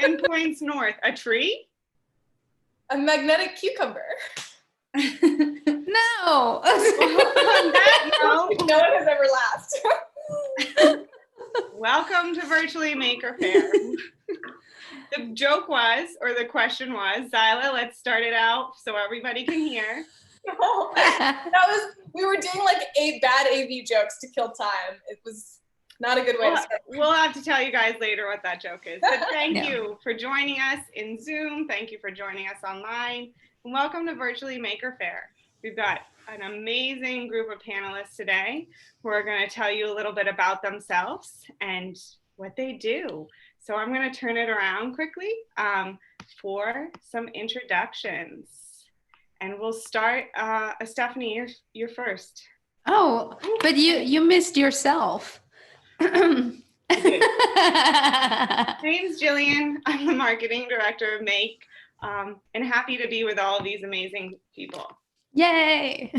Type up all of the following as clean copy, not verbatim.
10 points north. A tree? A magnetic cucumber. No. On that note, no one has ever laughed. Welcome to Virtually Maker Faire. The joke was, or the question was, Zyla, let's start it out so everybody can hear. We were doing like 8 bad AV jokes to kill time. It was not a good way to start. We'll have to tell you guys later what that joke is. But thank you for joining us in Zoom. Thank you for joining us online. And welcome to Virtually Maker Faire. We've got an amazing group of panelists today who are going to tell you a little bit about themselves and what they do. So I'm going to turn it around quickly for some introductions. And we'll start, Stephanie, you're first. Oh, but you missed yourself. My name's Jillian. I'm the marketing director of Make, and happy to be with all of these amazing people. Yay!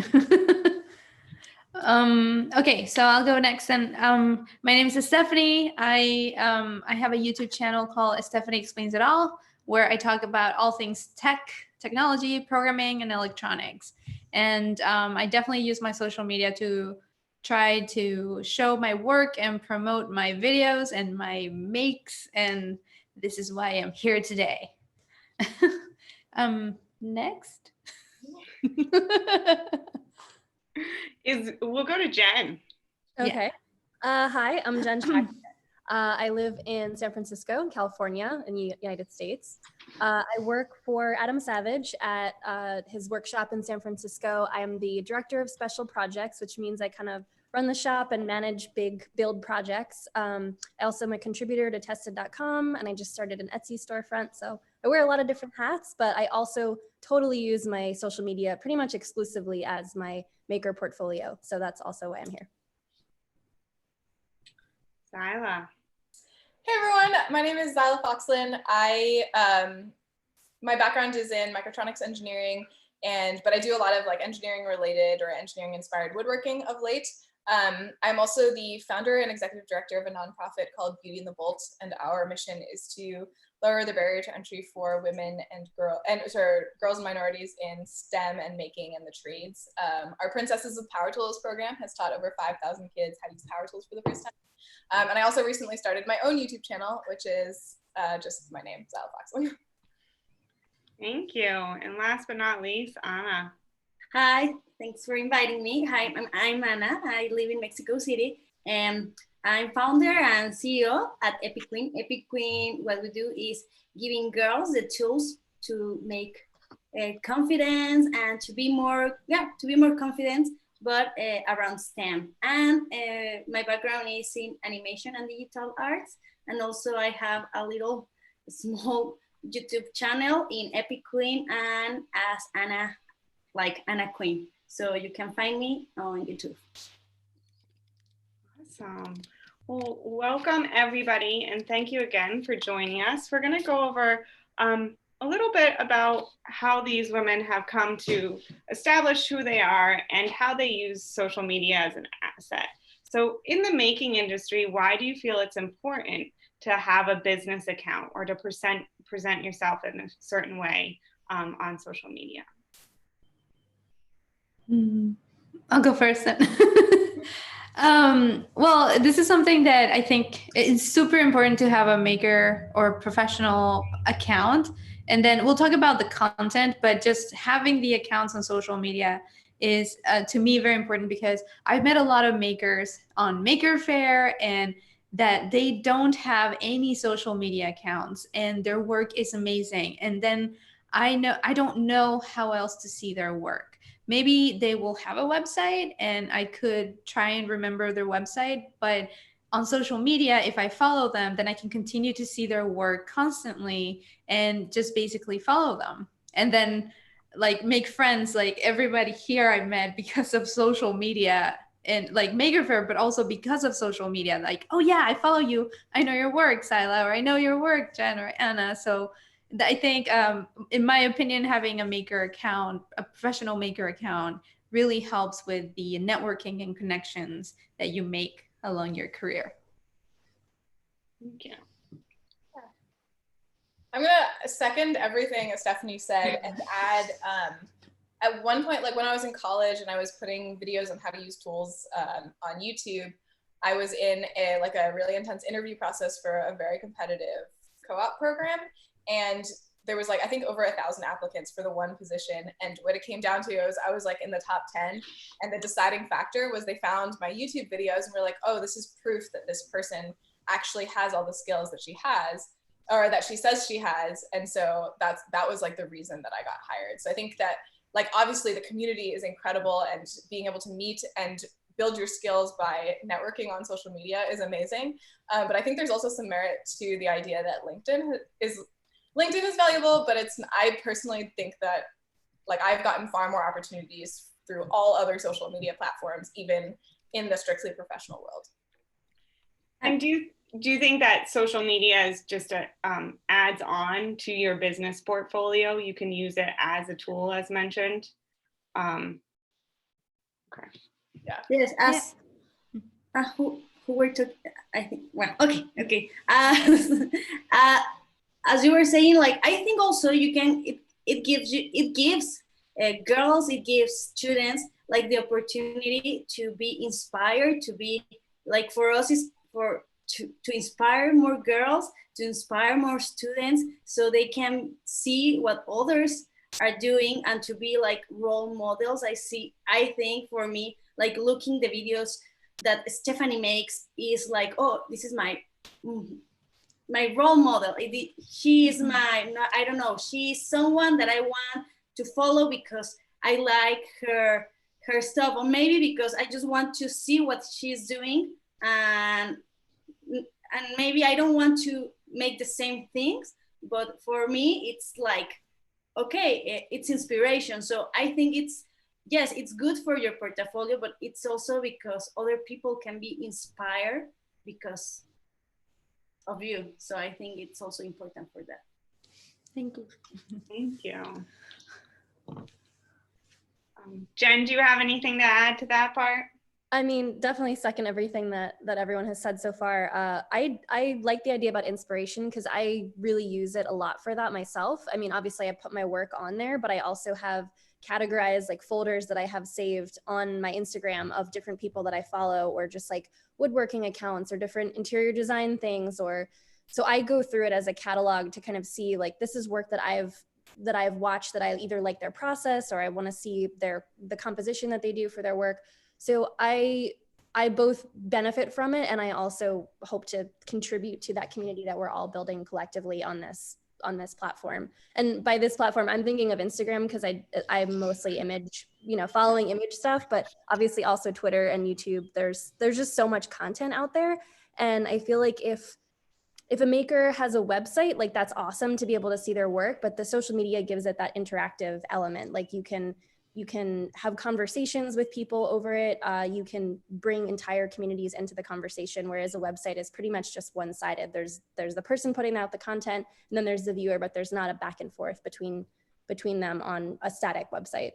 Okay, so I'll go next. And my name is Stephanie. I have a YouTube channel called Stephanie Explains It All, where I talk about all things technology, programming, and electronics. And I definitely use my social media to try to show my work and promote my videos and my makes. And this is why I'm here today. Next. We'll go to Jen. Okay. Hi, I'm Jen Chak. I live in San Francisco, California, in the United States. I work for Adam Savage at his workshop in San Francisco. I am the director of special projects, which means I kind of run the shop and manage big build projects. I also am a contributor to tested.com, and I just started an Etsy storefront. So I wear a lot of different hats, but I also totally use my social media pretty much exclusively as my maker portfolio. So that's also why I'm here. Zyla. Hey everyone, my name is Zyla Foxlin. My background is in microtronics engineering, but I do a lot of like engineering related or engineering inspired woodworking of late. I'm also the founder and executive director of a nonprofit called Beauty and the Bolt, and our mission is to lower the barrier to entry for women and girls and minorities in STEM and making and the trades. Our Princesses of Power Tools program has taught over 5,000 kids how to use power tools for the first time. And I also recently started my own YouTube channel, which is just my name, Zyla Foxlin. Thank you. And last but not least, Anna. Hi, thanks for inviting me. Hi, I'm Ana. I live in Mexico City, and I'm founder and CEO at Epic Queen. Epic Queen, what we do is giving girls the tools to make confidence and to be more confident, but around STEM. And my background is in animation and digital arts, and also I have a little small YouTube channel in Epic Queen and as Anna, like Anna Queen. So you can find me on YouTube. Awesome. Well, welcome everybody, and thank you again for joining us. We're going to go over a little bit about how these women have come to establish who they are and how they use social media as an asset. So in the making industry, why do you feel it's important to have a business account or to present yourself in a certain way on social media? I'll go first then. Well, this is something that I think is super important to have a maker or professional account. And then we'll talk about the content, but just having the accounts on social media is, to me, very important because I've met a lot of makers on Maker Faire and that they don't have any social media accounts and their work is amazing. And then I don't know how else to see their work. Maybe they will have a website and I could try and remember their website, but on social media, if I follow them, then I can continue to see their work constantly and just basically follow them. And then like make friends, like everybody here I met because of social media and like Maker Faire, but also because of social media, like, oh yeah, I follow you. I know your work, Zyla, or I know your work, Jen or Anna. So I think, in my opinion, having a maker account, a professional maker account, really helps with the networking and connections that you make along your career. Thank you. I'm gonna second everything that Stephanie said and add, at one point, like when I was in college and I was putting videos on how to use tools on YouTube, I was in a really intense interview process for a very competitive co-op program. And there was I think over 1,000 applicants for the one position. And what it came down to was I was in the top 10. And the deciding factor was they found my YouTube videos and were like, oh, this is proof that this person actually has all the skills that she has, or that she says she has. And so that was the reason that I got hired. So I think that obviously the community is incredible, and being able to meet and build your skills by networking on social media is amazing. But I think there's also some merit to the idea that LinkedIn is valuable, but I personally think that I've gotten far more opportunities through all other social media platforms, even in the strictly professional world. And do you think that social media is just adds on to your business portfolio? You can use it as a tool, as mentioned. Okay. Yeah. Yes, who were talking, I think, well, okay. As you were saying, I think also you can, it gives girls, it gives students the opportunity to be inspired, to be for us is to inspire more girls, to inspire more students, so they can see what others are doing and to be role models. I think for me, looking the videos that Stephanie makes is oh, this is my role model. She is I don't know, she's someone that I want to follow because I like her stuff, or maybe because I just want to see what she's doing, and maybe I don't want to make the same things, but for me it's okay, it's inspiration. So I think it's good for your portfolio, but it's also because other people can be inspired because of you. So I think it's also important for that. Thank you. Thank you. Jen, do you have anything to add to that part? I mean, definitely second everything that everyone has said so far. I like the idea about inspiration because I really use it a lot for that myself. I mean, obviously I put my work on there, but I also have categorized folders that I have saved on my Instagram of different people that I follow, or just woodworking accounts or different interior design things. So I go through it as a catalog to kind of see this is work that I've watched that I either like their process, or I want to see the composition that they do for their work. So I both benefit from it, and I also hope to contribute to that community that we're all building collectively on this platform. And by this platform, I'm thinking of Instagram because I'm mostly image, following image stuff, but obviously also Twitter and YouTube. There's just so much content out there, and I feel like if a maker has a website, that's awesome to be able to see their work, but the social media gives it that interactive element. You can have conversations with people over it. You can bring entire communities into the conversation, whereas a website is pretty much just one-sided. There's the person putting out the content, and then there's the viewer, but there's not a back and forth between them on a static website.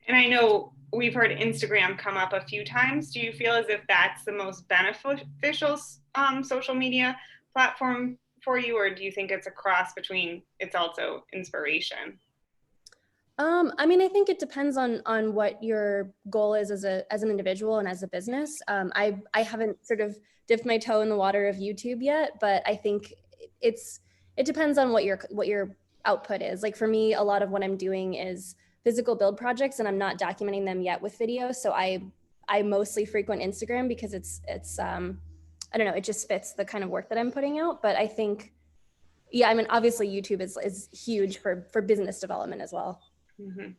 And I know we've heard Instagram come up a few times. Do you feel as if that's the most beneficial social media platform for you, or do you think it's a cross between it's also inspiration? I mean, I think it depends on what your goal is as an individual and as a business. I haven't sort of dipped my toe in the water of YouTube yet, but I think it depends on what your output is. For me, a lot of what I'm doing is physical build projects, and I'm not documenting them yet with video. So I mostly frequent Instagram because it's I don't know, it just fits the kind of work that I'm putting out. But I think, yeah, I mean, obviously YouTube is huge for business development as well. Mm-hmm.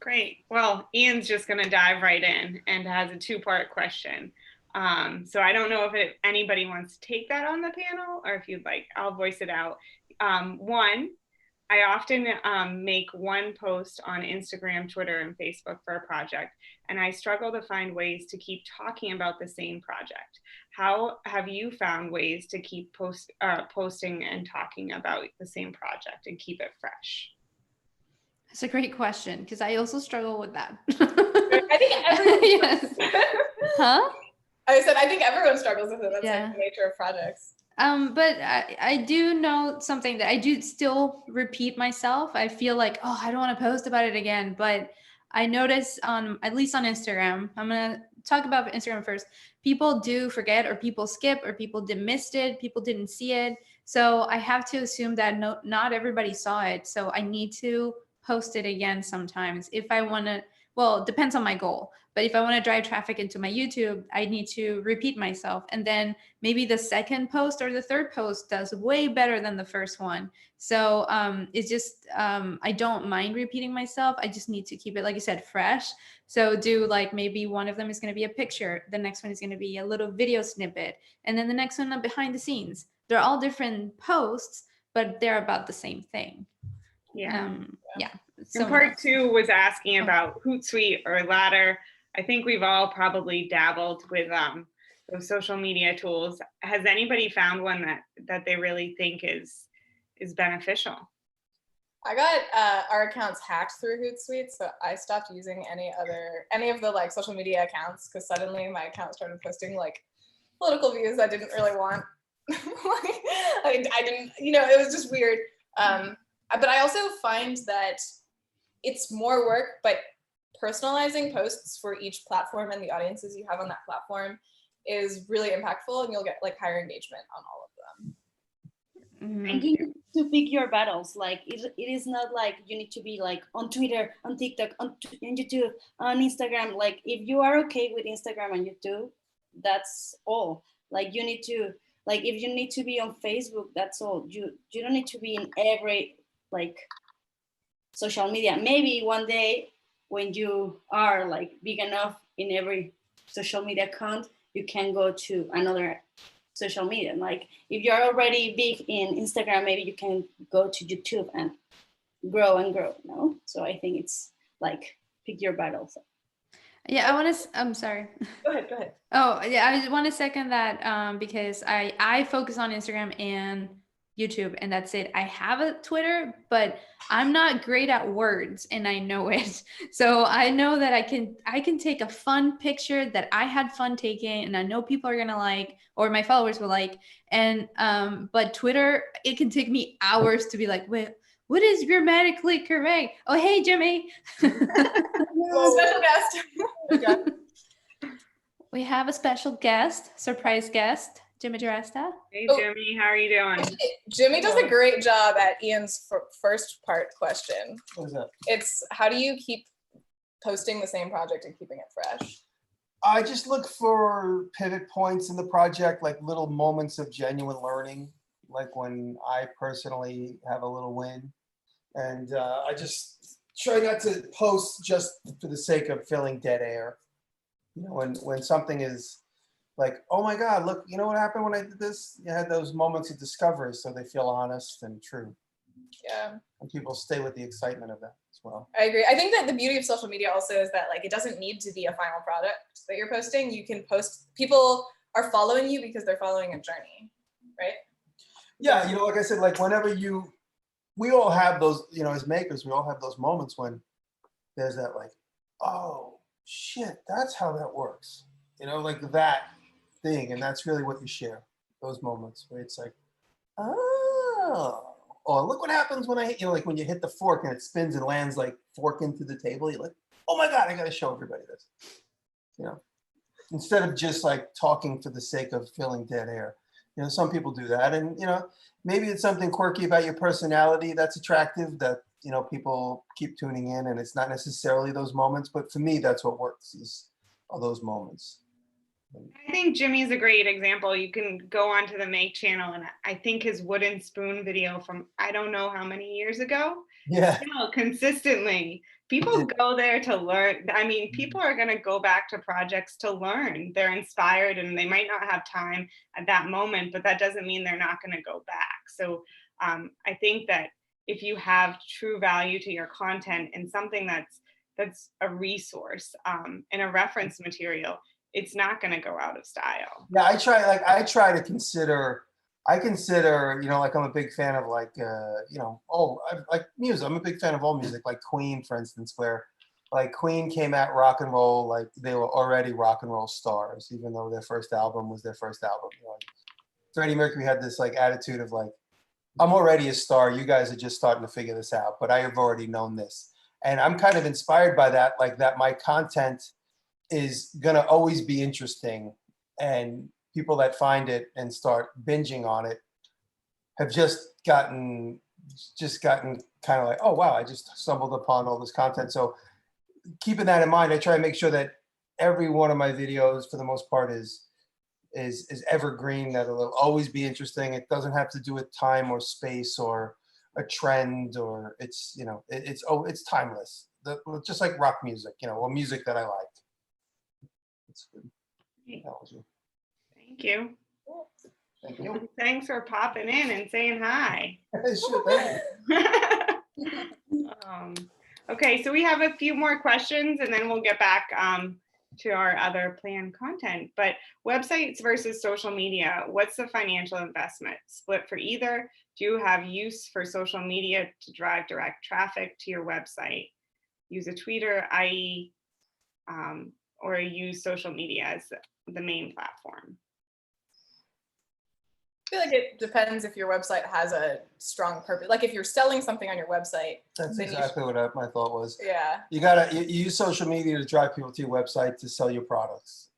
Great. Well, Ian's just going to dive right in and has a two-part question. So I don't know if anybody wants to take that on the panel, or if you'd like, I'll voice it out. One, I often make one post on Instagram, Twitter, and Facebook for a project, and I struggle to find ways to keep talking about the same project. How have you found ways to keep posting and talking about the same project and keep it fresh? That's a great question, because I also struggle with that. I think everyone yes. Huh? I said, I think everyone struggles with it. That's Yeah. the nature of projects. But I do know something that I do still repeat myself. I feel like, oh, I don't want to post about it again. But I notice on, at least on Instagram, I'm going to talk about Instagram first. People do forget, or people skip, or people missed it. People didn't see it. So I have to assume that not everybody saw it. So I need to post it again sometimes if I want to. Well, it depends on my goal. But if I want to drive traffic into my YouTube, I need to repeat myself. And then maybe the second post or the third post does way better than the first one. So it's just, I don't mind repeating myself. I just need to keep it, like you said, fresh. So do like, maybe one of them is going to be a picture. The next one is going to be a little video snippet. And then the next one, behind the scenes. They're all different posts, but they're about the same thing. Yeah. Yeah. And part 2 was asking about Hootsuite or Ladder. I think we've all probably dabbled with those social media tools. Has anybody found one that they really think is beneficial? I got our accounts hacked through Hootsuite, so I stopped using any of the like social media accounts, because suddenly my account started posting like political views I didn't really want. I didn't, it was just weird. But I also find that it's more work, but personalizing posts for each platform and the audiences you have on that platform is really impactful, and you'll get like higher engagement on all of them. And you need to pick your battles. Like it is not like you need to be like on Twitter, on TikTok, on YouTube, on Instagram. Like if you are okay with Instagram and YouTube, that's all. Like you need to, like if you need to be on Facebook, that's all. You don't need to be in every like social media. Maybe one day when you are like big enough in every social media account, you can go to another social media. Like if you're already big in Instagram, maybe you can go to YouTube and grow and grow. No, so I think it's like pick your battles. Yeah, I want to. I'm sorry. Go ahead. Oh, yeah, I want to second that because I focus on Instagram and YouTube, and that's it. I have a Twitter, but I'm not great at words, and I know it. So I know that I can take a fun picture that I had fun taking, and I know people are gonna like, or my followers will like. And but Twitter, it can take me hours to be like, wait, what is grammatically correct? Oh, hey, Jimmy. Special guest. We have a special guest, surprise guest, Jimmy Durasta. Hey, Jimmy, how are you doing? Jimmy does a great job at Ian's first part question. What is that? It's how do you keep posting the same project and keeping it fresh? I just look for pivot points in the project, like little moments of genuine learning, like when I personally have a little win. And I just try not to post just for the sake of filling dead air. When something is like, oh my God, look, you know what happened when I did this? You had those moments of discovery, so they feel honest and true. Yeah. And people stay with the excitement of that as well. I agree. I think that the beauty of social media also is that like it doesn't need to be a final product that you're posting. You can post, people are following you because they're following a journey, right? Yeah, like I said, like whenever we all have those, as makers, we all have those moments when there's that like, oh shit, that's how that works. Like that thing. And that's really what you share, those moments where it's like, oh, look what happens when I hit, like when you hit the fork and it spins and lands like fork into the table, you're like, oh my God, I got to show everybody this. Instead of just like talking for the sake of filling dead air. Some people do that. And, maybe it's something quirky about your personality that's attractive that, people keep tuning in, and it's not necessarily those moments. But for me, that's what works are those moments. I think Jimmy's a great example. You can go onto the Make channel, and I think his wooden spoon video from I don't know how many years ago. Yeah. Consistently. People go there to learn. I mean, people are going to go back to projects to learn. They're inspired, and they might not have time at that moment, but that doesn't mean they're not going to go back. So I think that if you have true value to your content and something that's a resource and a reference material, it's not going to go out of style. Yeah, I try to consider, like I'm a big fan of like, like music. I'm a big fan of all music, like Queen, for instance, where like Queen came at rock and roll, like they were already rock and roll stars, even though their first album was their first album. Freddie Mercury had this like attitude of like, I'm already a star. You guys are just starting to figure this out, but I have already known this. And I'm kind of inspired by that, like that my content is going to always be interesting. And people that find it and start binging on it have just gotten kind of like, oh, wow, I just stumbled upon all this content. So keeping that in mind, I try to make sure that every one of my videos, for the most part, is evergreen, that it'll always be interesting. It doesn't have to do with time or space or a trend, or it's, you know, it's timeless. Just like rock music, you know, or music that I like. It's good analogy. Thank you. Thank you. Thanks for popping in and saying hi. Sure, thank you. Okay, so we have a few more questions and then we'll get back to our other planned content. But websites versus social media, what's the financial investment split for either? Do you have use for social media to drive direct traffic to your website? Use a tweeter, i.e., or use social media as the main platform? I feel like it depends if your website has a strong purpose. Like if you're selling something on your website. That's exactly what my thought was. Yeah. You use social media to drive people to your website to sell your products.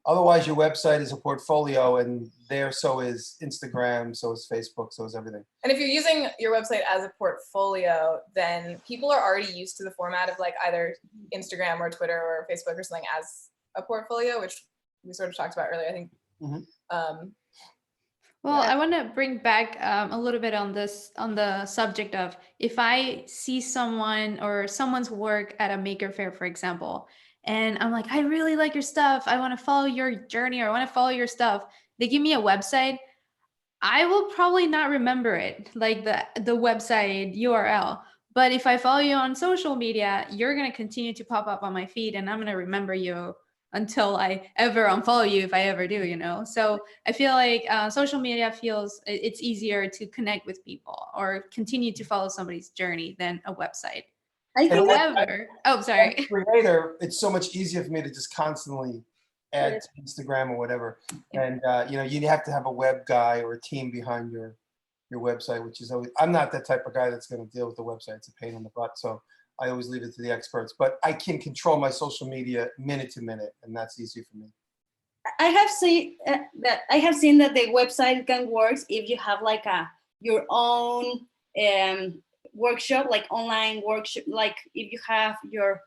Otherwise, your website is a portfolio, and there so is Instagram, so is Facebook, so is everything. And if you're using your website as a portfolio, then people are already used to the format of like either Instagram or Twitter or Facebook or something as a portfolio, which we sort of talked about earlier, I think. Mm-hmm. Well, Yeah. I want to bring back a little bit on the subject of, if I see someone or someone's work at a maker fair, for example, and I'm like, I really like your stuff, I want to follow your journey, or I want to follow your stuff. They give me a website, I will probably not remember it, like the website URL. But if I follow you on social media, you're going to continue to pop up on my feed, and I'm going to remember you until I ever unfollow you, if I ever do, you know? So I feel like social media feels it's easier to connect with people or continue to follow somebody's journey than a website. However, oh, sorry. As a creator, it's so much easier for me to just constantly add to Instagram or whatever. And you know, you have to have a web guy or a team behind your website, which is always, I'm not that type of guy that's going to deal with the website. It's a pain in the butt. So I always leave it to the experts, but I can control my social media minute to minute, and that's easy for me. I have seen that the website can work if you have like your own workshop, like online workshop, like if you have your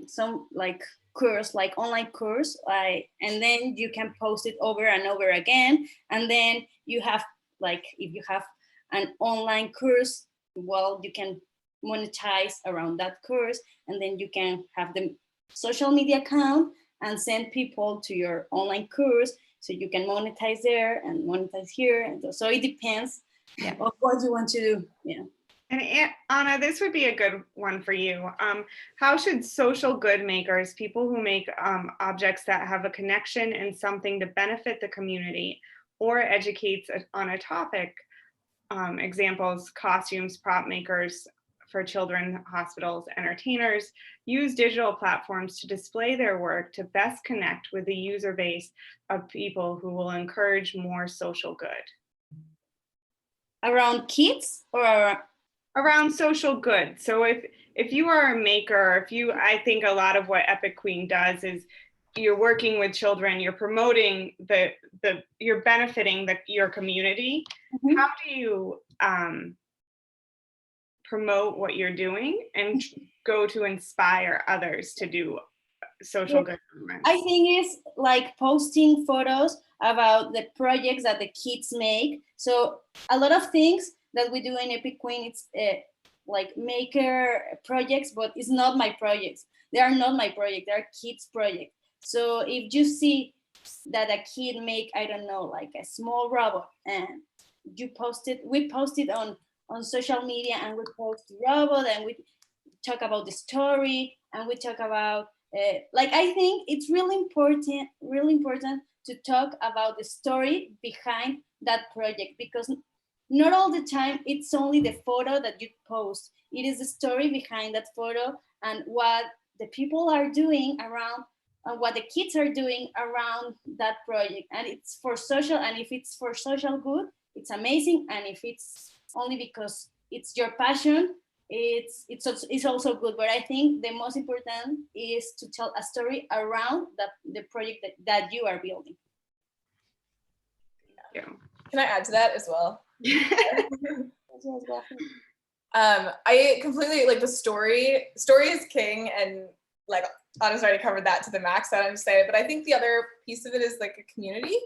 some like course, like online course, and then you can post it over and over again, and then you have like, if you have an online course, well, you can monetize around that course, and then you can have the social media account and send people to your online course, so you can monetize there and monetize here. And so it depends on what you want to do. Yeah. And Anna, this would be a good one for you. How should social good makers, people who make objects that have a connection and something to benefit the community or educates on a topic, examples, costumes, prop makers for children, hospitals, entertainers, use digital platforms to display their work to best connect with the user base of people who will encourage more social good? Around kids or around social good. So if you are a maker, I think a lot of what Epic Queen does is you're working with children, you're promoting you're benefiting your community. Mm-hmm. How do you promote what you're doing and go to inspire others to do social good movements? I think it's like posting photos about the projects that the kids make. So a lot of things that we do in Epic Queen, it's like maker projects, but it's not my projects. They are not my project, they are kids' projects. So if you see that a kid make, I don't know, like a small robot, and we post it on social media, and we post the robot, and we talk about the story, and we talk about, like, I think it's really important to talk about the story behind that project, because not all the time it's only the photo that you post. It is the story behind that photo and what the people are doing around what the kids are doing around that project. And it's for social, and if it's for social good, it's amazing. And if it's only because it's your passion, it's also good. But I think the most important is to tell a story around the project that you are building. Yeah. Can I add to that as well? I completely like the story. Story is king, and like Anna's already covered that to the max. So I'm excited, but I think the other piece of it is like a community.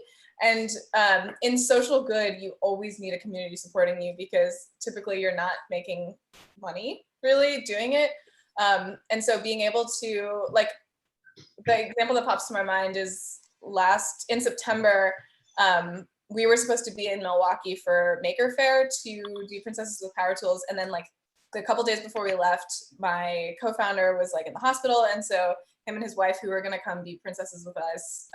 And in social good, you always need a community supporting you, because typically you're not making money really doing it. And so being able to, like, the example that pops to my mind is in September, we were supposed to be in Milwaukee for Maker Faire to do Princesses with Power Tools. And then like a couple days before we left, my co-founder was like in the hospital. And so him and his wife, who were gonna come be princesses with us,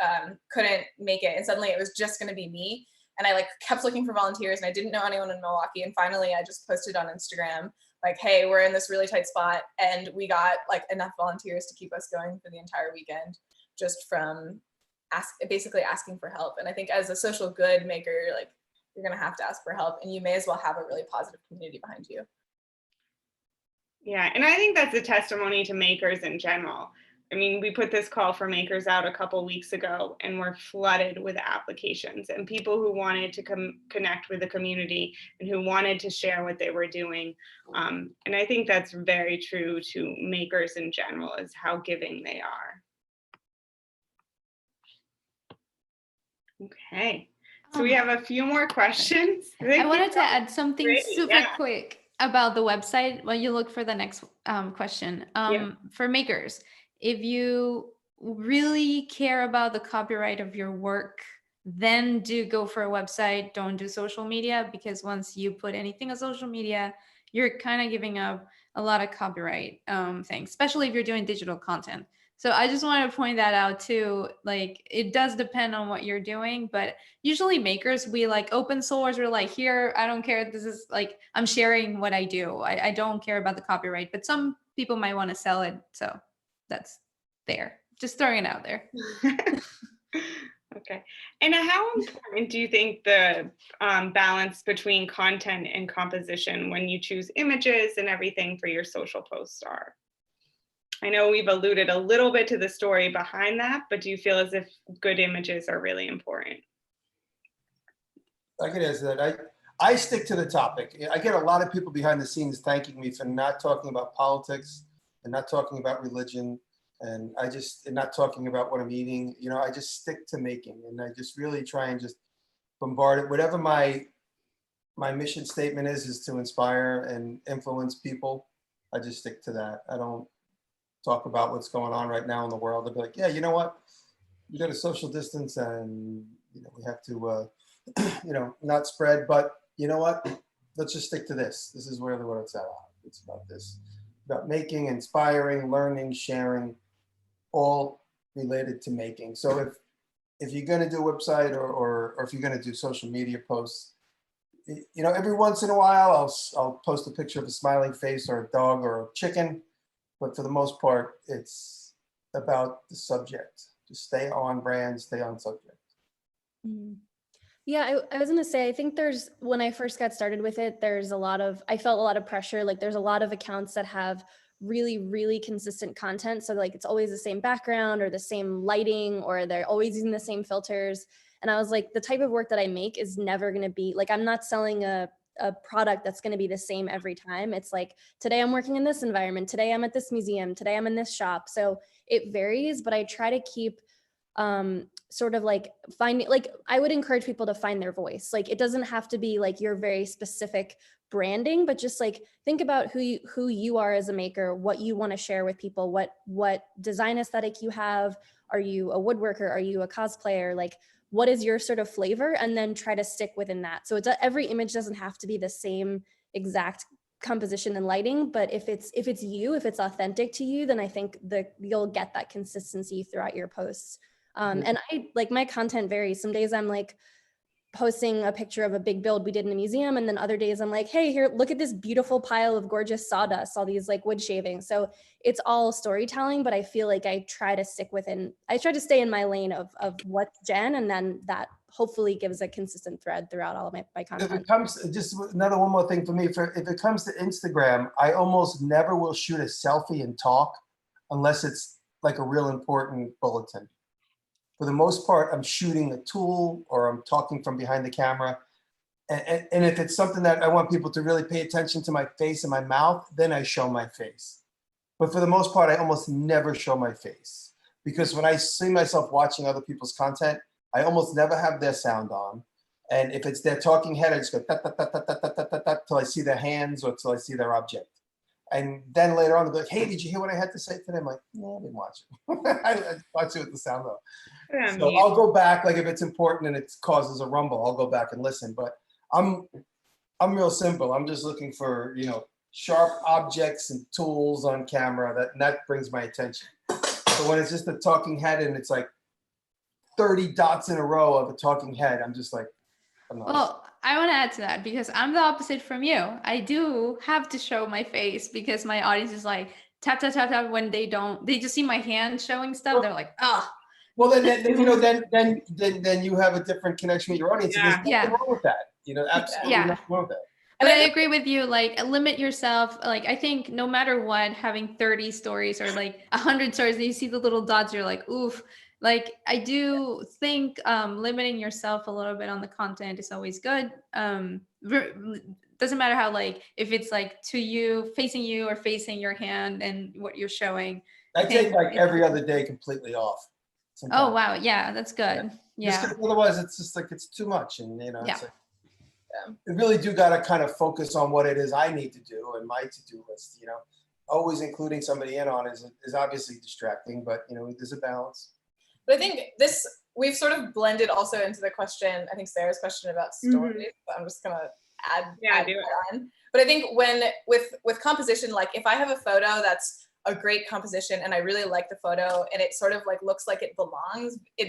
couldn't make it. And suddenly it was just gonna be me. And I like kept looking for volunteers, and I didn't know anyone in Milwaukee. And finally I just posted on Instagram, like, hey, we're in this really tight spot. And we got like enough volunteers to keep us going for the entire weekend, just from basically asking for help. And I think as a social good maker, like, you're gonna have to ask for help, and you may as well have a really positive community behind you. Yeah, and I think that's a testimony to makers in general. I mean, we put this call for makers out a couple weeks ago, and we're flooded with applications and people who wanted to connect with the community and who wanted to share what they were doing. And I think that's very true to makers in general, is how giving they are. Okay, so we have a few more questions. I wanted to add something Great, super yeah. quick about the website while you look for the next question. For makers, if you really care about the copyright of your work, then do go for a website. Don't do social media, because once you put anything on social media, you're kind of giving up a lot of copyright things, especially if you're doing digital content. So I just wanted to point that out too. Like, it does depend on what you're doing, but usually makers, we like open source. We're like, here, I don't care. This is like, I'm sharing what I do. I don't care about the copyright, but some people might want to sell it. So that's there. Just throwing it out there. Okay. And how important do you think the balance between content and composition when you choose images and everything for your social posts are? I know we've alluded a little bit to the story behind that, but do you feel as if good images are really important? I can answer that. I stick to the topic. I get a lot of people behind the scenes thanking me for not talking about politics and not talking about religion, and not talking about what I'm eating. You know, I just stick to making, and I just really try and just bombard it. Whatever my mission statement is to inspire and influence people. I just stick to that. I don't talk about what's going on right now in the world. I'll be like, yeah, you know what? We got to social distance, and we have to, not spread. But you know what? Let's just stick to this. This is really what it's about. It's about this, about making, inspiring, learning, sharing, all related to making. So if you're going to do a website or if you're going to do social media posts, every once in a while I'll post a picture of a smiling face or a dog or a chicken. But for the most part, it's about the subject. Just stay on brand, stay on subject. Yeah, I was gonna say, I think when I first got started with it, I felt a lot of pressure. Like, there's a lot of accounts that have really, really consistent content. So like, it's always the same background or the same lighting, or they're always using the same filters. And I was like, the type of work that I make is never gonna be, like, I'm not selling a product that's going to be the same every time. It's like, today I'm working in this environment, today I'm at this museum, today I'm in this shop. So it varies, but I try to keep sort of like finding, like, I would encourage people to find their voice. Like, it doesn't have to be like your very specific branding, but just like think about who you are as a maker, what you want to share with people, what design aesthetic you have. Are you a woodworker? Are you a cosplayer? Like, what is your sort of flavor, and then try to stick within that. So every image doesn't have to be the same exact composition and lighting, but if it's you, if it's authentic to you, then I think you'll get that consistency throughout your posts. And I like, my content varies. Some days I'm like posting a picture of a big build we did in a museum. And then other days I'm like, hey, here, look at this beautiful pile of gorgeous sawdust, all these like wood shavings. So it's all storytelling, but I feel like I try to stay in my lane of what's Jen, and then that hopefully gives a consistent thread throughout all of my content. If it comes, just one more thing for me, if it comes to Instagram, I almost never will shoot a selfie and talk unless it's like a real important bulletin. For the most part, I'm shooting a tool or I'm talking from behind the camera. And if it's something that I want people to really pay attention to my face and my mouth, then I show my face. But for the most part, I almost never show my face, because when I see myself watching other people's content, I almost never have their sound on. And if it's their talking head, I just go ta ta ta ta ta ta ta ta till I see their hands or till I see their object. And then later on, they'll be like, hey, did you hear what I had to say today? I'm like, no, I didn't watch it. I watch it with the sound though. Yeah, So I'll go back, like if it's important and it causes a rumble, I'll go back and listen. But I'm real simple. I'm just looking for, sharp objects and tools on camera that brings my attention. So when it's just a talking head and it's like 30 dots in a row of a talking head, I'm just like, I'm not. Well, I want to add to that because I'm the opposite from you. I do have to show my face because my audience is like tap tap tap tap when they just see my hand showing stuff. They're like, oh. Well, then you have a different connection with your audience. Yeah. And there's nothing wrong with that. Absolutely nothing wrong with that. But I agree with you, like limit yourself. Like I think no matter what, having 30 stories or like 100 stories, and you see the little dots, you're like, oof. Like I do think limiting yourself a little bit on the content is always good. Doesn't matter how, like if it's like to you, facing you or facing your hand and what you're showing. I take like every other day completely off. Sometimes. Oh wow, yeah, that's good. Yeah. Just 'cause otherwise, it's just like it's too much, and it's like, Yeah. I really do got to kind of focus on what it is I need to do and my to-do list. Always including somebody in on is obviously distracting, but there's a balance. But I think we've sort of blended also into the question, I think Sarah's question about stories. So I'm just gonna add on. But I think when with composition, like if I have a photo that's a great composition and I really like the photo and it sort of like looks like it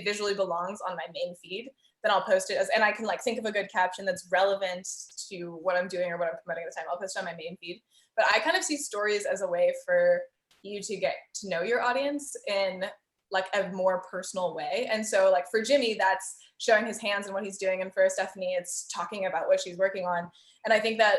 visually belongs on my main feed, then I'll post it and I can like think of a good caption that's relevant to what I'm doing or what I'm promoting at the time. I'll post it on my main feed. But I kind of see stories as a way for you to get to know your audience in like a more personal way. And so like for Jimmy, that's showing his hands and what he's doing. And for Stephanie, it's talking about what she's working on. And I think that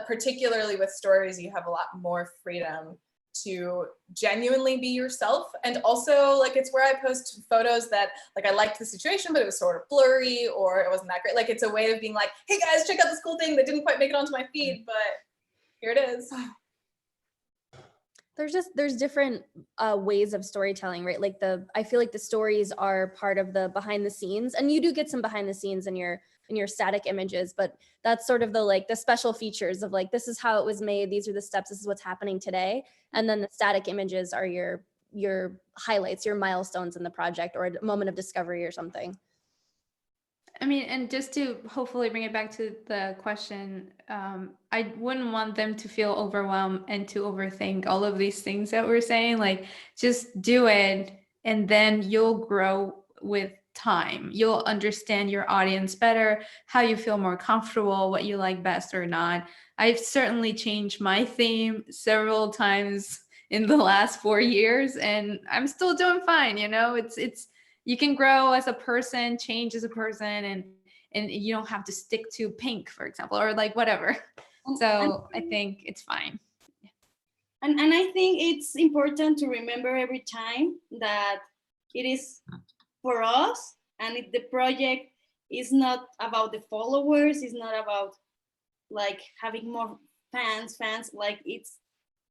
particularly with stories, you have a lot more freedom to genuinely be yourself. And also like it's where I post photos that like I liked the situation, but it was sort of blurry or it wasn't that great. Like it's a way of being like, hey guys, check out this cool thing that didn't quite make it onto my feed, but here it is. There's different ways of storytelling, right? Like I feel like the stories are part of the behind the scenes, and you do get some behind the scenes in your static images, but that's sort of the special features of like, this is how it was made, these are the steps, this is what's happening today. And then the static images are your highlights, your milestones in the project or a moment of discovery or something. I mean, and just to hopefully bring it back to the question, I wouldn't want them to feel overwhelmed and to overthink all of these things that we're saying. Like, just do it, and then you'll grow with time. You'll understand your audience better, how you feel more comfortable, what you like best or not. I've certainly changed my theme several times in the last 4 years, and I'm still doing fine. It's you can grow as a person, change as a person, and you don't have to stick to pink, for example, or like whatever. So I think it's fine. And I think it's important to remember every time that it is for us, and if the project is not about the followers, it's not about like having more fans, like it's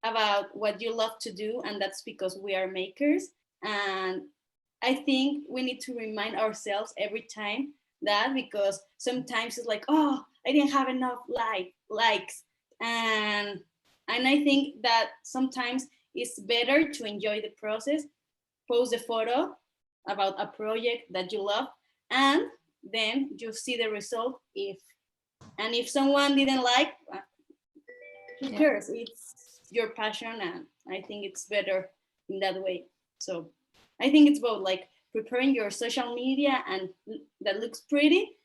about what you love to do, and that's because we are makers. And I think we need to remind ourselves every time that, because sometimes it's like, oh, I didn't have enough likes. And I think that sometimes it's better to enjoy the process, post a photo about a project that you love, and then you see the result. If someone didn't like, who cares? It's your passion, and I think it's better in that way. So I think it's both, like preparing your social media and that looks pretty,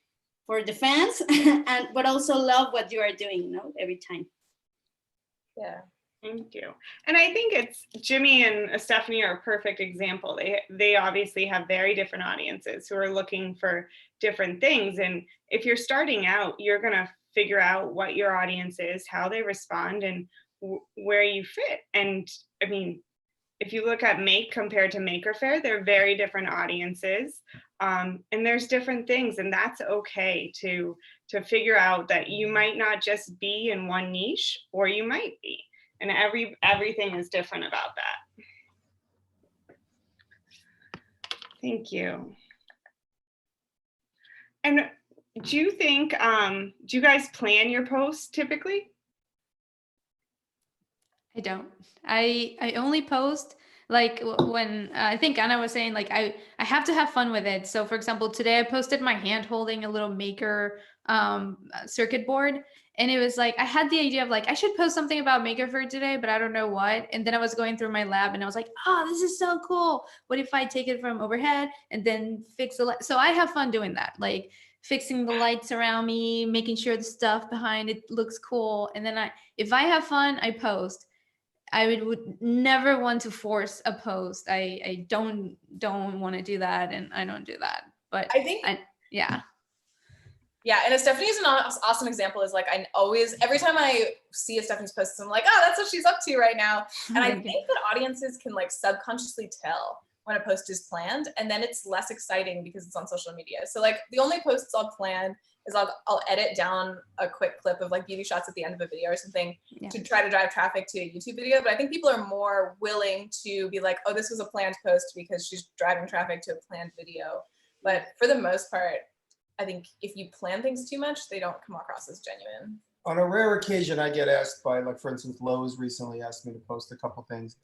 for the fans, and but also love what you are doing, you know, every time. Yeah. Thank you. And I think it's Jimmy and Stephanie are a perfect example. They obviously have very different audiences who are looking for different things. And if you're starting out, you're going to figure out what your audience is, how they respond, and where you fit. And I mean, if you look at Make compared to Maker Faire, they're very different audiences. And there's different things, and that's okay to figure out that you might not just be in one niche, or you might be. And everything is different about that. Thank you. And do you think, do you guys plan your posts typically? I don't. I only post like when I think Anna was saying, like I have to have fun with it. So for example, today I posted my hand holding a little maker circuit board, and it was like I had the idea of like I should post something about Maker Faire today, but I don't know what. And then I was going through my lab and I was like, oh, this is so cool. What if I take it from overhead and then fix the light? So I have fun doing that, like fixing the lights around me, making sure the stuff behind it looks cool. And then if I have fun, I post. I would never want to force a post. I don't want to do that, and I don't do that. But I think, yeah. Yeah, and Stephanie's an awesome example. Is like I always, every time I see a Stephanie's post, I'm like, oh, that's what she's up to right now. And I think that audiences can like subconsciously tell when a post is planned, and then it's less exciting because it's on social media. So like the only posts I'll plan is I'll edit down a quick clip of like beauty shots at the end of a video or something to try to drive traffic to a YouTube video. But I think people are more willing to be like, oh, this was a planned post because she's driving traffic to a planned video. But for the most part, I think if you plan things too much, they don't come across as genuine. On a rare occasion, I get asked by, like, for instance, Lowe's recently asked me to post a couple things.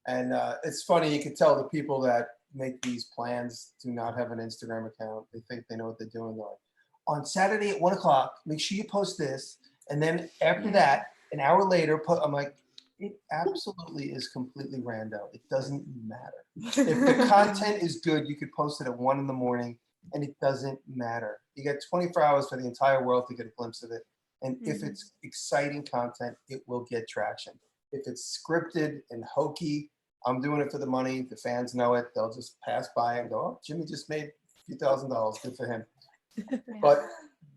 And it's funny, you can tell the people that make these plans do not have an Instagram account. They think they know what they're doing. They're like, on Saturday at 1 o'clock, make sure you post this. And then after that, an hour later, I'm like, it absolutely is completely random. It doesn't matter. If the content is good, you could post it at 1 in the morning and it doesn't matter. You get 24 hours for the entire world to get a glimpse of it. And if it's exciting content, it will get traction. If it's scripted and hokey, I'm doing it for the money. The fans know it. They'll just pass by and go, oh, Jimmy just made a few $1,000. Good for him. But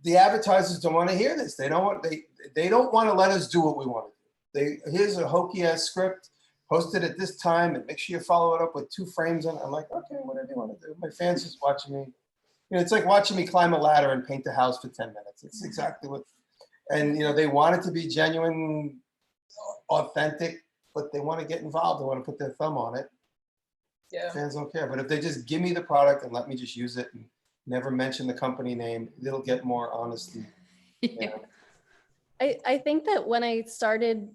the advertisers don't want to hear this. They don't want to let us do what we want to do. Here's a hokey ass script, post it at this time, and make sure you follow it up with 2 frames on it. I'm like, okay, whatever you want to do. My fans just watching me. You know, it's like watching me climb a ladder and paint a house for 10 minutes. It's exactly what, and you know, they want it to be genuine, authentic, but they want to get involved. They want to put their thumb on it. Yeah. Fans don't care. But if they just give me the product and let me just use it and never mention the company name, it'll get more honesty. Yeah. I think that when I started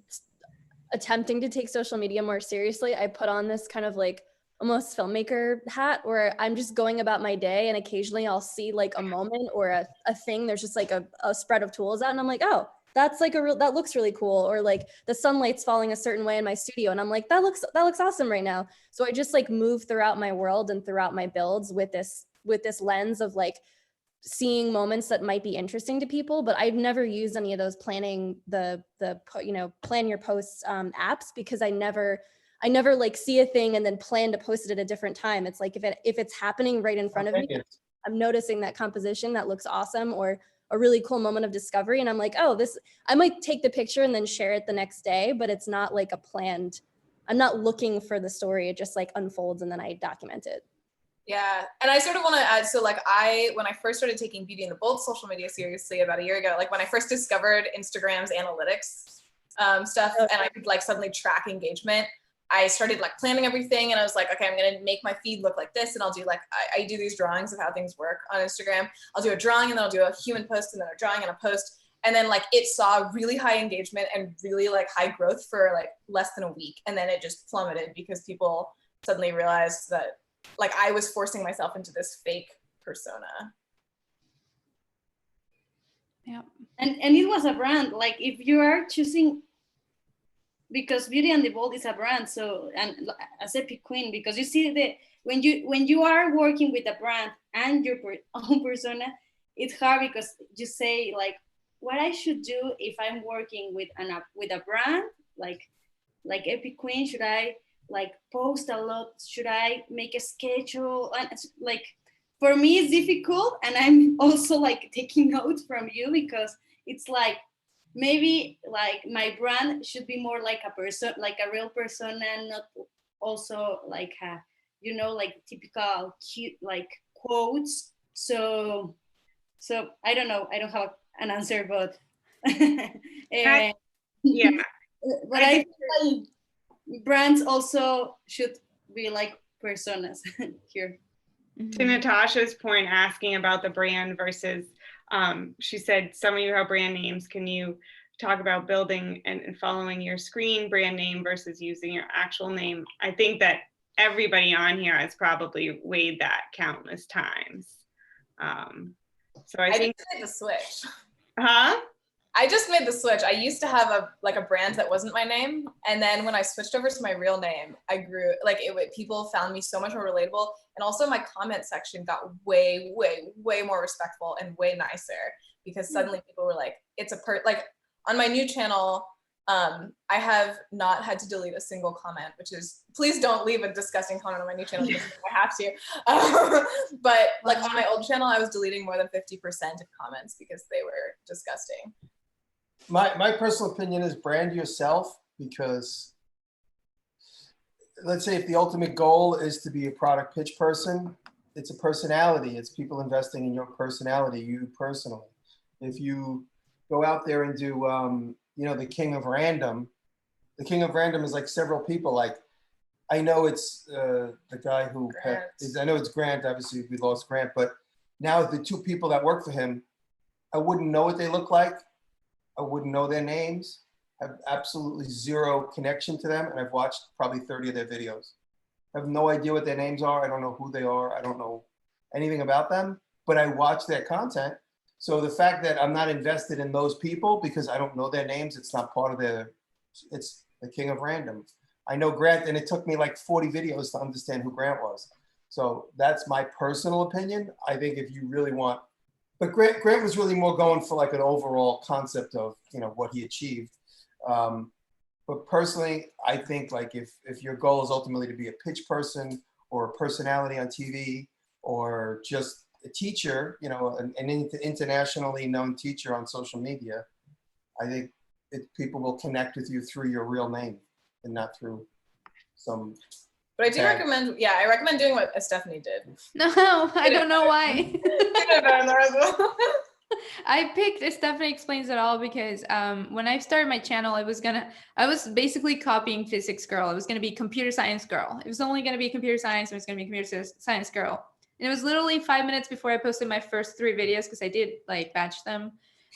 attempting to take social media more seriously, I put on this kind of like almost filmmaker hat where I'm just going about my day, and occasionally I'll see like a moment or a thing. There's just like a spread of tools out, and I'm like, oh, that's like that looks really cool. Or like the sunlight's falling a certain way in my studio, and I'm like, that looks awesome right now. So I just like move throughout my world and throughout my builds with this lens of like seeing moments that might be interesting to people. But I've never used any of those planning the plan your posts apps, because I never like see a thing and then plan to post it at a different time. It's like if it's happening right in front of me, I'm noticing that composition that looks awesome or a really cool moment of discovery, and I'm like, oh, I might take the picture and then share it the next day, but it's not like a planned, I'm not looking for the story. It just like unfolds and then I document it. Yeah, and I sort of want to add, so like when I first started taking Beauty and the Bold social media seriously about a year ago, like when I first discovered Instagram's analytics stuff, and I could like suddenly track engagement, I started like planning everything, and I was like, okay, I'm gonna make my feed look like this, and I'll do like, I do these drawings of how things work on Instagram. I'll do a drawing, and then I'll do a human post, and then a drawing and a post, and then like it saw really high engagement and really like high growth for like less than a week, and then it just plummeted because people suddenly realized that like I was forcing myself into this fake persona. Yeah. And it was a brand. Like if you are choosing, because Beauty and the Bold is a brand, so, and as Epic Queen, because you see when you are working with a brand and your own persona, it's hard because you say like what I should do if I'm working with a brand like Epic Queen. Should I like post a lot? Should I make a schedule? And it's like for me it's difficult, and I'm also like taking notes from you because it's like maybe like my brand should be more like a person, like a real person, and not also like a, you know, like typical cute like quotes. So I don't know, I don't have an answer, but Yeah, but I think like brands also should be like personas here. to Natasha's point, asking about the brand versus, she said, some of you have brand names. Can you talk about building and following your screen brand name versus using your actual name? I think that everybody on here has probably weighed that countless times. So I think just made the switch. Huh? I just made the switch. I used to have a brand that wasn't my name, and then when I switched over to my real name, I grew like people found me so much more relatable, and also my comment section got way more respectful and way nicer because suddenly people were like, it's like on my new channel. I have not had to delete a single comment, which is, please don't leave a disgusting comment on my new channel because I have to. But like on my old channel, I was deleting more than 50% of comments because they were disgusting. My personal opinion is brand yourself, because let's say if the ultimate goal is to be a product pitch person, it's a personality. It's people investing in your personality, you personally. If you go out there and do, you know, the king of random is like several people. Like I know it's the guy who I know it's Grant. Obviously, we lost Grant, but now the two people that work for him, I wouldn't know what they look like. I wouldn't know their names. I have absolutely zero connection to them, and I've watched probably 30 of their videos. I have no idea what their names are. I don't know who they are. I don't know anything about them, but I watch their content. So the fact that I'm not invested in those people because I don't know their names, it's not part of it's the king of random. I know Grant, and it took me like 40 videos to understand who Grant was. So that's my personal opinion. I think if you really want, but Grant was really more going for like an overall concept of, you know, what he achieved. But personally, I think like if your goal is ultimately to be a pitch person or a personality on TV or just a teacher, you know, an internationally known teacher on social media, I think people will connect with you through your real name and not through some. But I do recommend, I recommend doing what Stephanie did. No, I don't know why. I picked Stephanie Explains It All because when I started my channel, I was basically copying Physics Girl. It was going to be Computer Science Girl. It was only going to be Computer Science. It was going to be Computer Science Girl. And it was literally 5 minutes before I posted my first 3 videos, because I did like batch them.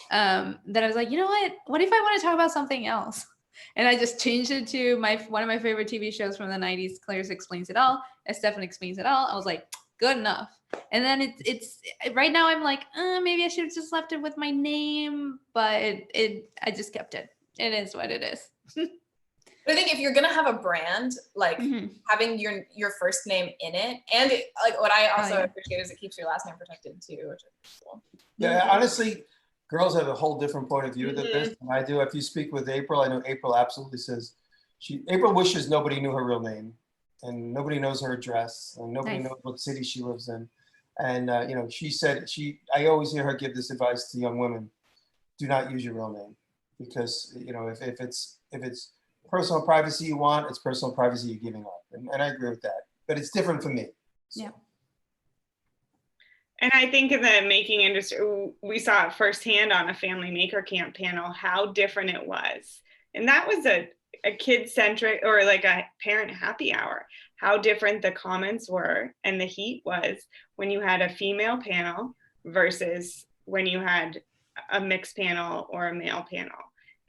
That I was like, you know what if I want to talk about something else? And I just changed it to one of my favorite TV shows from the 90s, Claire's Explains It All, Stephanie Explains It All. I was like, good enough. And then it's right now I'm like, maybe I should have just left it with my name, but I just kept it. It is what it is. But I think if you're gonna have a brand, like having your first name in it, and like what I also appreciate is it keeps your last name protected too, which is cool. Yeah, honestly, girls have a whole different point of view than this than I do. If you speak with April, I know April absolutely says April wishes nobody knew her real name, and nobody knows her address, and nobody knows what city she lives in. And you know, she said I always hear her give this advice to young women: do not use your real name, because you know if it's personal privacy you want, it's personal privacy you're giving up, and I agree with that. But it's different for me. So. Yeah. And I think in the making industry, we saw it firsthand on a Family Maker Camp panel, how different it was. And that was a kid-centric, or like a parent happy hour, how different the comments were and the heat was when you had a female panel versus when you had a mixed panel or a male panel.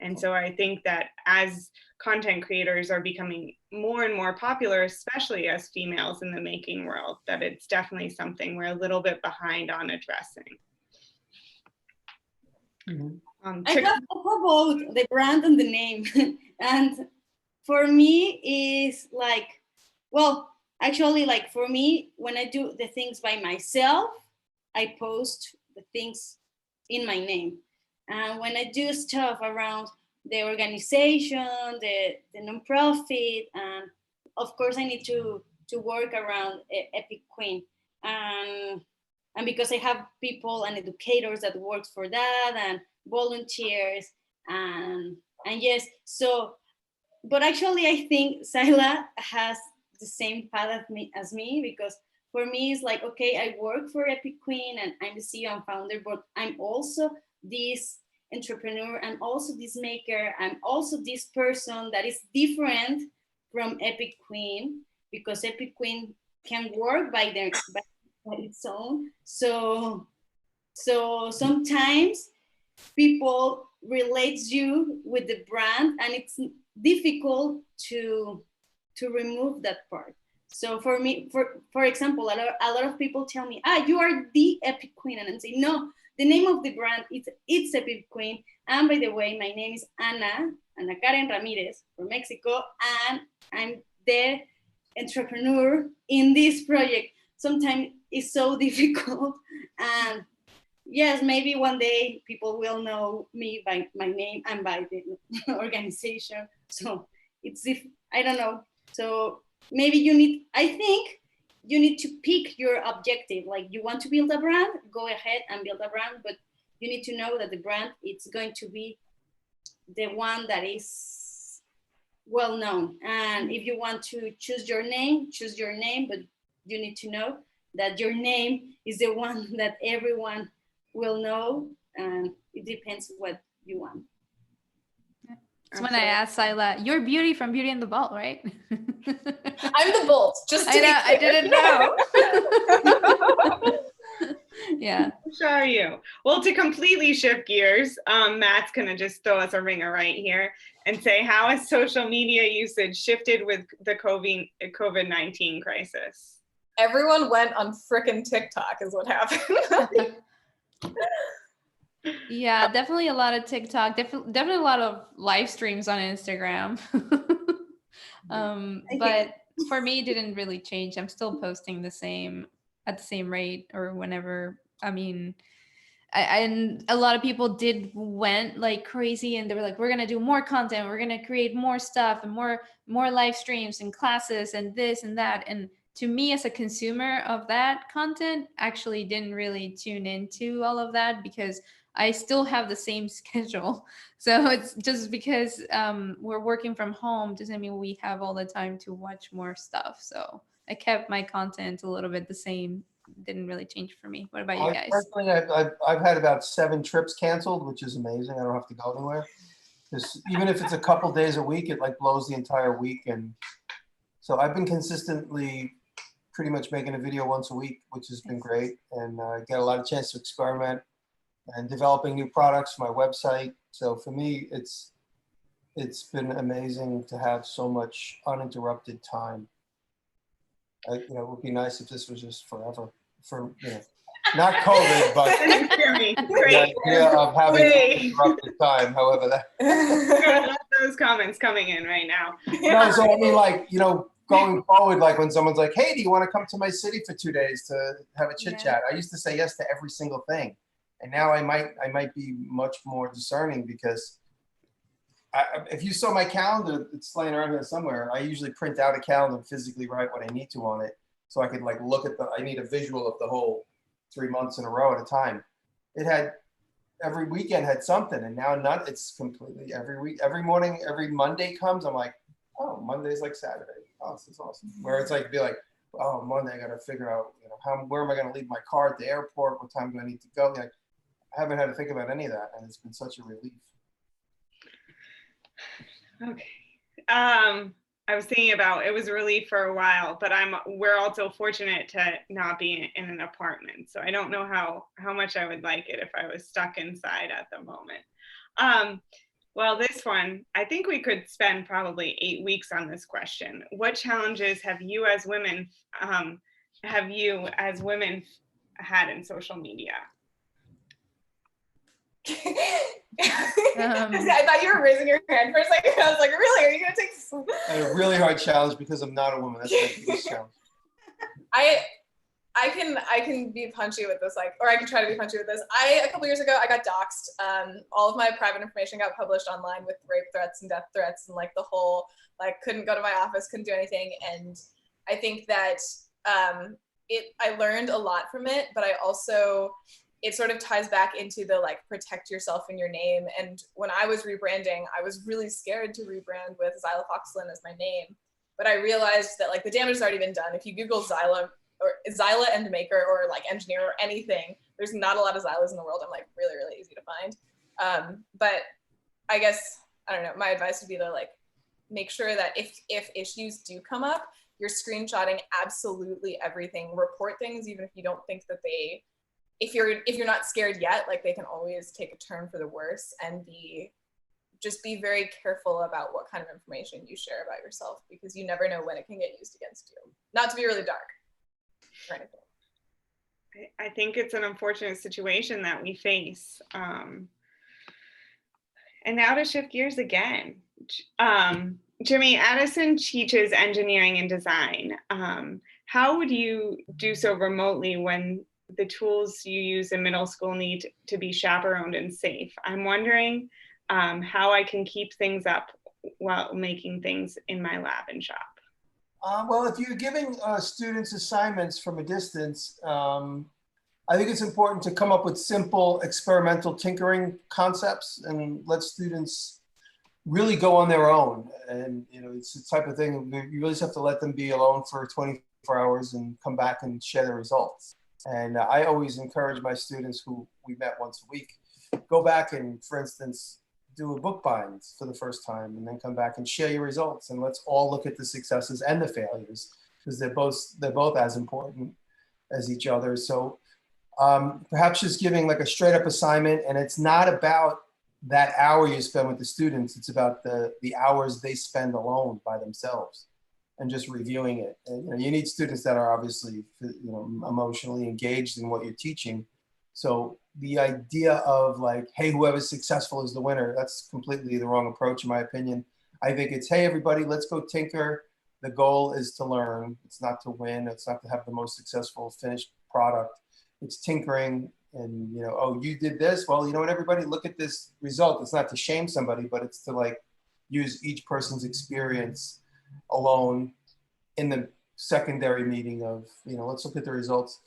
And so I think that as content creators are becoming more and more popular, especially as females in the making world, that it's definitely something we're a little bit behind on addressing. I have both the brand and the name. And for me is like, well, actually, like for me, when I do the things by myself, I post the things in my name. And when I do stuff around the organization, the nonprofit, and of course I need to work around Epic Queen. And because I have people and educators that work for that and volunteers and yes, so, but actually I think Sayla has the same path as me, because for me it's like, okay, I work for Epic Queen and I'm the CEO and founder, but I'm also this entrepreneur, and also this maker, and also this person that is different from Epic Queen, because Epic Queen can work by its own. So sometimes people relates you with the brand, and it's difficult to remove that part. So for me, for example, a lot of people tell me, you are the Epic Queen, and I say, no, the name of the brand it's Epic Queen. And by the way, my name is Ana Karen Ramirez from Mexico, and I'm the entrepreneur in this project. Sometimes it's so difficult, and yes, maybe one day people will know me by my name and by the organization. So it's, if I don't know. So maybe I think you need to pick your objective. Like, you want to build a brand, go ahead and build a brand, but you need to know that the brand, it's going to be the one that is well known. And if you want to choose your name, but you need to know that your name is the one that everyone will know, and it depends what you want. So when I asked Sayla, you're Beauty from Beauty and the Ball, right? I'm the Bolt, just to I didn't know. Yeah. Which are you? Well, to completely shift gears, Matt's gonna just throw us a ringer right here and say, how has social media usage shifted with the COVID-19 crisis? Everyone went on frickin' TikTok is what happened. Yeah, definitely a lot of TikTok, definitely a lot of live streams on Instagram. But for me, it didn't really change. I'm still posting at the same rate or whenever. I mean, and a lot of people went like crazy, and they were like, we're going to do more content. We're going to create more stuff and more live streams and classes and this and that. And to me, as a consumer of that content, actually didn't really tune into all of that, because I still have the same schedule. So it's just because we're working from home doesn't mean we have all the time to watch more stuff. So I kept my content a little bit the same. Didn't really change for me. What about you guys? Personally, I've had about 7 trips canceled, which is amazing. I don't have to go anywhere. Even if it's a couple days a week, it like blows the entire week. And so I've been consistently pretty much making a video once a week, which has been great. And I get a lot of chance to experiment and developing new products for my website. So for me, it's been amazing to have so much uninterrupted time. It would be nice if this was just forever. Not COVID, but the idea of having uninterrupted time. However, that those comments coming in right now. No, so I mean, like, going forward, like when someone's like, "Hey, do you want to come to my city for 2 days to have a chit chat?" I used to say yes to every single thing. And now I might be much more discerning, because if you saw my calendar, it's laying around here somewhere. I usually print out a calendar and physically write what I need to on it, so I could like look at I need a visual of the whole 3 months in a row at a time. It had every weekend had something, and now it's completely every week. Every morning, every Monday comes, I'm like, oh, Monday's like Saturday. Oh, this is awesome. Where it's like, be like, oh, Monday, I got to figure out, where am I going to leave my car at the airport? What time do I need to go? Like, I haven't had to think about any of that, and it's been such a relief. Okay. I was thinking about, it was a relief for a while, but we're also fortunate to not be in an apartment. So I don't know how much I would like it if I was stuck inside at the moment. Well, this one, I think we could spend probably 8 weeks on this question. What challenges have you as women had in social media? I thought you were raising your hand for a second. I was like, really? Are you going to take this? I had a really hard challenge because I'm not a woman. That's my biggest challenge. I can be punchy with this, like, or I can try to be punchy with this. A couple years ago, I got doxxed. All of my private information got published online with rape threats and death threats, and like the whole, like, couldn't go to my office, couldn't do anything. And I think that I learned a lot from it, but I also, it sort of ties back into the like protect yourself and your name. And when I was rebranding, I was really scared to rebrand with Xylofoxalin as my name. But I realized that like the damage has already been done. If you Google Xyla and maker or like engineer or anything, there's not a lot of Xylas in the world. I'm like really, really easy to find. But I guess, I don't know, my advice would be to like make sure that if issues do come up, you're screenshotting absolutely everything, report things, even if you don't think that if you're not scared yet, like they can always take a turn for the worse, and just be very careful about what kind of information you share about yourself, because you never know when it can get used against you. Not to be really dark or anything. I think it's an unfortunate situation that we face. And now to shift gears again. Jimmy, Addison teaches engineering and design. How would you do so remotely when the tools you use in middle school need to be chaperoned and safe? I'm wondering how I can keep things up while making things in my lab and shop. Well, if you're giving students assignments from a distance, I think it's important to come up with simple experimental tinkering concepts and let students really go on their own. And it's the type of thing you really just have to let them be alone for 24 hours and come back and share the results. And I always encourage my students who we met once a week, go back and, for instance, do a book bind for the first time, and then come back and share your results. And let's all look at the successes and the failures, because they're both as important as each other. So perhaps just giving like a straight up assignment, and it's not about that hour you spend with the students, it's about the hours they spend alone by themselves and just reviewing it. And you need students that are obviously emotionally engaged in what you're teaching. So the idea of like, hey, whoever's successful is the winner, that's completely the wrong approach in my opinion. I think it's, hey, everybody, let's go tinker. The goal is to learn. It's not to win. It's not to have the most successful finished product. It's tinkering and, oh, you did this. Well, you know what, everybody, look at this result. It's not to shame somebody, but it's to like use each person's experience alone in the secondary meeting of, let's look at the results.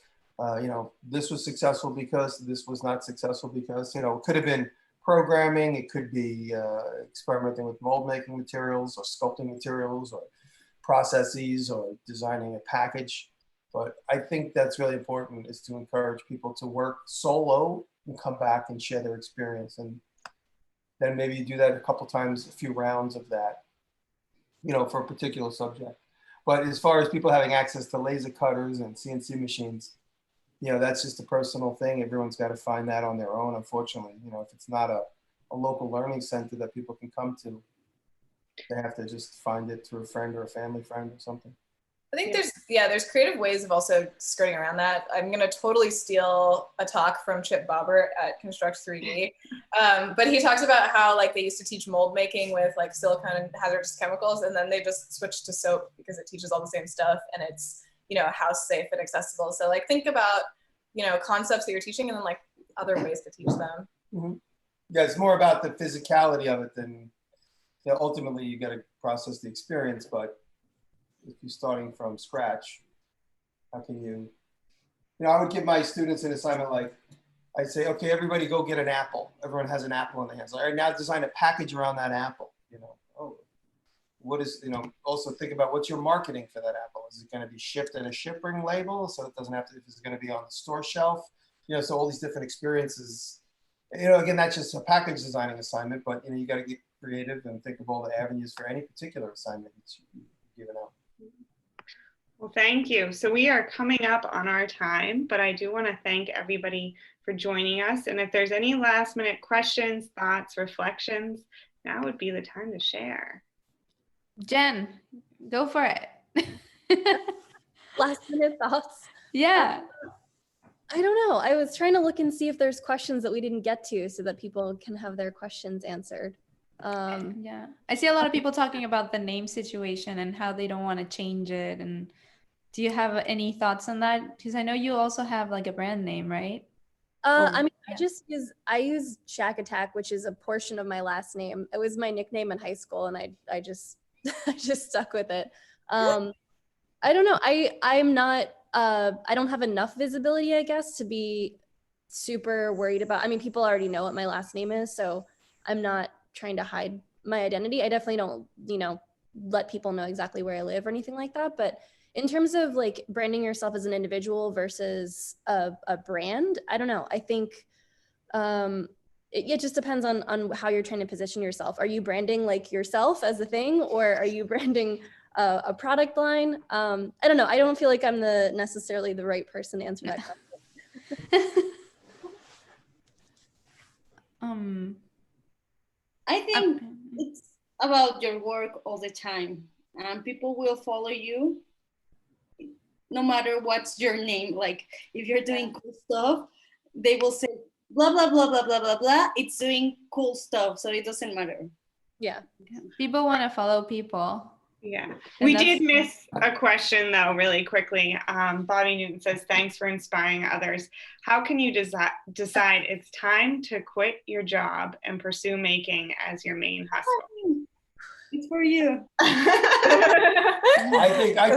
This was successful because this was not successful because, it could have been programming. It could be experimenting with mold making materials or sculpting materials or processes or designing a package. But I think that's really important, is to encourage people to work solo and come back and share their experience. And then maybe you do that a couple times, a few rounds of that, for a particular subject. But as far as people having access to laser cutters and CNC machines, that's just a personal thing. Everyone's got to find that on their own, unfortunately. If it's not a local learning center that people can come to, they have to just find it through a friend or a family friend or something. I think there's creative ways of also skirting around that. I'm going to totally steal a talk from Chip Bobber at Construct 3D. But he talks about how like they used to teach mold making with like silicone and hazardous chemicals, and then they just switched to soap because it teaches all the same stuff and it's, house safe and accessible. So like think about, concepts that you're teaching and then like other ways to teach them. Mm-hmm. Yeah, it's more about the physicality of it than, ultimately you got to process the experience, but if you're starting from scratch, how can you, I would give my students an assignment like, I'd say, okay, everybody go get an apple. Everyone has an apple in their hands. All right, now design a package around that apple. What is, also think about what's your marketing for that apple. Is it going to be shipped in a shipping label? So it doesn't have to, if it's going to be on the store shelf, so all these different experiences, again, that's just a package designing assignment, but, you got to get creative and think of all the avenues for any particular assignment that you've given out. Well, thank you. So we are coming up on our time, but I do want to thank everybody for joining us. And if there's any last minute questions, thoughts, reflections, now would be the time to share. Jen, go for it. Last minute thoughts. Yeah. I don't know. I was trying to look and see if there's questions that we didn't get to so that people can have their questions answered. Yeah, I see a lot of people talking about the name situation and how they don't want to change it, and Do you have any thoughts on that? Because I know you also have like a brand name, right? I mean, I use Shack Attack, which is a portion of my last name. It was my nickname in high school, and I just I just stuck with it. I don't know. I'm not. I don't have enough visibility, I guess, to be super worried about. I mean, people already know what my last name is, so I'm not trying to hide my identity. I definitely don't, let people know exactly where I live or anything like that. But in terms of like branding yourself as an individual versus a brand, I don't know. I think it just depends on how you're trying to position yourself. Are you branding like yourself as a thing, or are you branding a product line? I don't know. I don't feel like I'm necessarily the right person to answer that question. I think it's about your work all the time, and people will follow you no matter what's your name. Like if you're doing cool stuff, they will say blah blah blah blah blah blah blah. It's doing cool stuff, so it doesn't matter. Yeah, people want to follow people. Yeah, we did miss a question though, really quickly. Bobby Newton says, thanks for inspiring others. How can you decide it's time to quit your job and pursue making as your main hustle? It's for you. I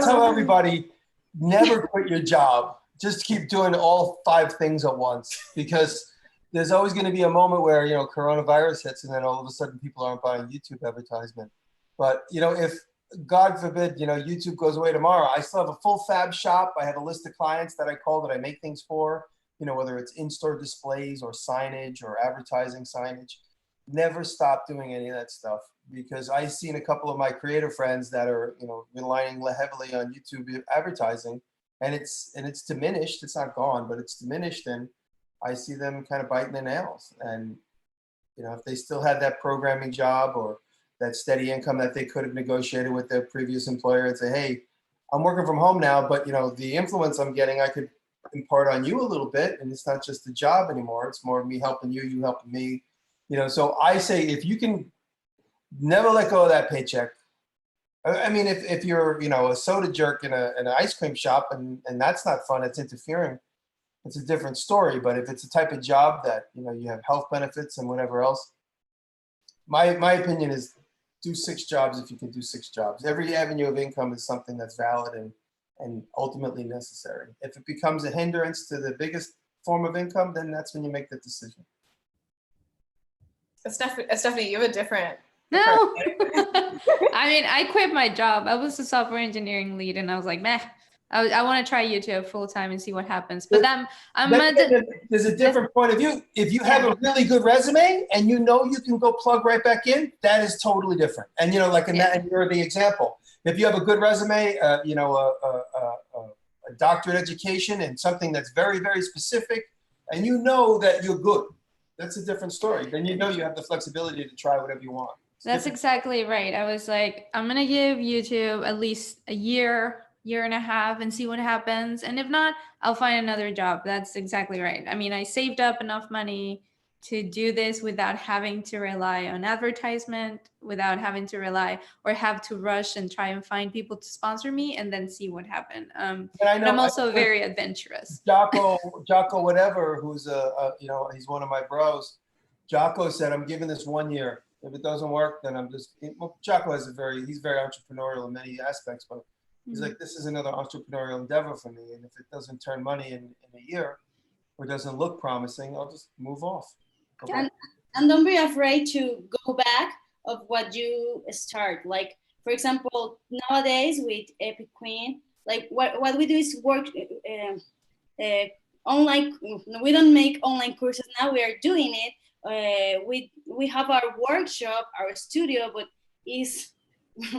tell everybody, never quit your job. Just keep doing all 5 things at once, because there's always going to be a moment where, coronavirus hits and then all of a sudden people aren't buying YouTube advertisement. But, if God forbid, YouTube goes away tomorrow, I still have a full fab shop. I have a list of clients that I call that I make things for, whether it's in-store displays or signage or advertising signage. Never stop doing any of that stuff, because I've seen a couple of my creative friends that are, relying heavily on YouTube advertising, and it's diminished. It's not gone, but it's diminished, and I see them kind of biting their nails. And, if they still had that programming job or that steady income that they could have negotiated with their previous employer and say, hey, I'm working from home now, but the influence I'm getting, I could impart on you a little bit. And it's not just a job anymore. It's more of me helping you, you helping me. So I say, if you can never let go of that paycheck. I mean, if you're, a soda jerk in an ice cream shop and that's not fun, it's interfering, it's a different story. But if it's a type of job that, you have health benefits and whatever else, my opinion is do 6 jobs if you can do 6 jobs. Every avenue of income is something that's valid and ultimately necessary. If it becomes a hindrance to the biggest form of income, then that's when you make the decision. Stephanie, you have a different. No, I mean, I quit my job. I was a software engineering lead, and I was like, meh. I want to try YouTube full time and see what happens. But then there's a different point of view. If you have a really good resume and you can go plug right back in, that is totally different. And like in that, and you're the example. If you have a good resume, a doctorate education and something that's very, very specific, and that you're good, that's a different story. Then you have the flexibility to try whatever you want. That's exactly right. I was like, I'm gonna give YouTube at least a year and a half and see what happens. And if not, I'll find another job. That's exactly right. I mean, I saved up enough money to do this without having to rely on advertisement, without having to rely or have to rush and try and find people to sponsor me and then see what happened. I'm also very adventurous. Jocko, whatever, who's he's one of my bros. Jocko said, I'm giving this 1 year. If it doesn't work, then I'm just, Jocko he's very entrepreneurial in many aspects, but he's like, this is another entrepreneurial endeavor for me. And if it doesn't turn money in a year or doesn't look promising, I'll just move off. Okay. And don't be afraid to go back of what you start. Like, for example, nowadays with Epic Queen, like what we do is work online. We don't make online courses now. We are doing it. We have our workshop, our studio, but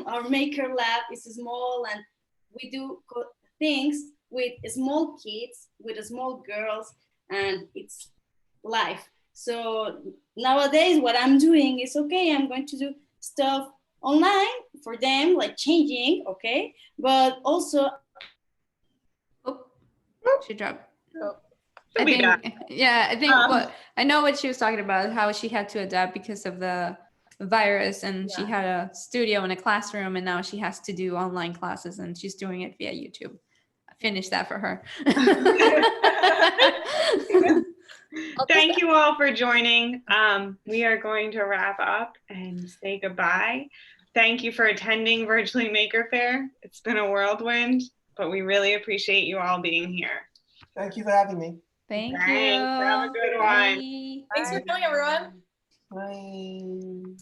our maker lab is small, and we do things with small kids, with small girls, and it's life. So nowadays what I'm doing is, okay, I'm going to do stuff online for them, like changing, okay, but also she dropped. I think I know what she was talking about, how she had to adapt because of the virus, and she had a studio and a classroom, and now she has to do online classes, and she's doing it via YouTube. finish that for her. Thank you all for joining. We are going to wrap up and say goodbye. Thank you for attending Virtually Maker Faire. It's been a whirlwind, but we really appreciate you all being here. Thank you for having me. Thank you. Thanks. Have a good one. Bye. Thanks for coming, everyone. Bye.